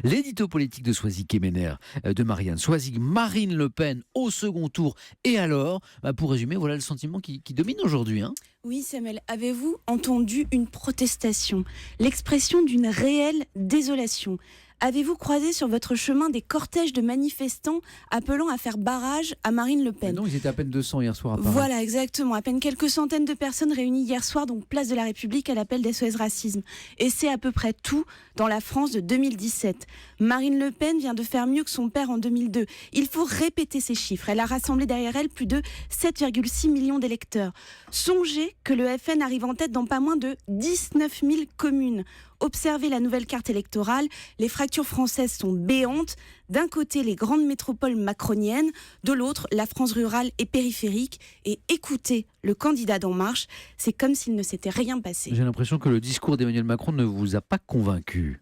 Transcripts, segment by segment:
L'édito politique de Soisy Kemener, de Marianne Soisy, Marine Le Pen au second tour. Et alors, pour résumer, voilà le sentiment qui domine aujourd'hui. Oui, Samuel, avez-vous entendu une protestation, l'expression d'une réelle désolation? Avez-vous croisé sur votre chemin des cortèges de manifestants appelant à faire barrage à Marine Le Pen? Non, ils étaient à peine 200 hier soir à Paris. Voilà, exactement. À peine quelques centaines de personnes réunies hier soir, donc place de la République, à l'appel d'SOS Racisme. Et c'est à peu près tout dans la France de 2017. Marine Le Pen vient de faire mieux que son père en 2002. Il faut répéter ces chiffres. Elle a rassemblé derrière elle plus de 7,6 millions d'électeurs. Songez que le FN arrive en tête dans pas moins de 19 000 communes. Observez la nouvelle carte électorale, les fractures françaises sont béantes. D'un côté, les grandes métropoles macroniennes, de l'autre, la France rurale et périphérique. Et écoutez le candidat d'En Marche, c'est comme s'il ne s'était rien passé. J'ai l'impression que le discours d'Emmanuel Macron ne vous a pas convaincu.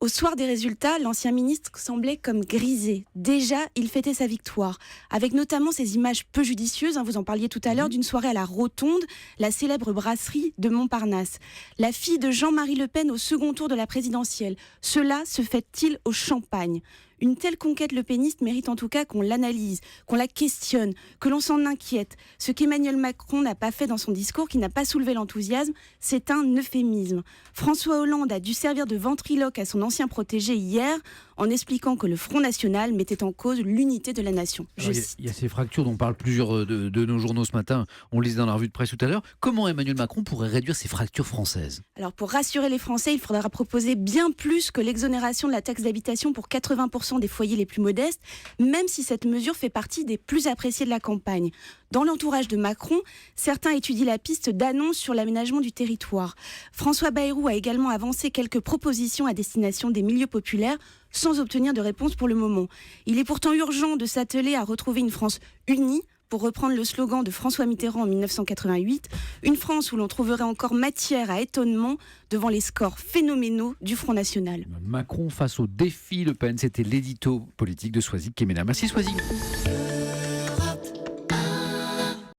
Au soir des résultats, l'ancien ministre semblait comme grisé. Déjà, il fêtait sa victoire, avec notamment ces images peu judicieuses, vous en parliez tout à l'heure, d'une soirée à la Rotonde, la célèbre brasserie de Montparnasse. La fille de Jean-Marie Le Pen au second tour de la présidentielle. Cela se fait-il au champagne ? Une telle conquête lepéniste mérite en tout cas qu'on l'analyse, qu'on la questionne, que l'on s'en inquiète. Ce qu'Emmanuel Macron n'a pas fait dans son discours, qui n'a pas soulevé l'enthousiasme, c'est un euphémisme. François Hollande a dû servir de ventriloque à son ancien protégé hier, en expliquant que le Front National mettait en cause l'unité de la nation. Il y a ces fractures dont parlent plusieurs de nos journaux ce matin, on le lisait dans la revue de presse tout à l'heure. Comment Emmanuel Macron pourrait réduire ces fractures françaises ? Alors pour rassurer les Français, il faudra proposer bien plus que l'exonération de la taxe d'habitation pour 80% des foyers les plus modestes, même si cette mesure fait partie des plus appréciées de la campagne. Dans l'entourage de Macron, certains étudient la piste d'annonce sur l'aménagement du territoire. François Bayrou a également avancé quelques propositions à destination des milieux populaires, sans obtenir de réponse pour le moment. Il est pourtant urgent de s'atteler à retrouver une France unie, pour reprendre le slogan de François Mitterrand en 1988, une France où l'on trouverait encore matière à étonnement devant les scores phénoménaux du Front National. Macron face au défi Le Pen, c'était l'édito politique de Soisy Kemener. Merci Soisy.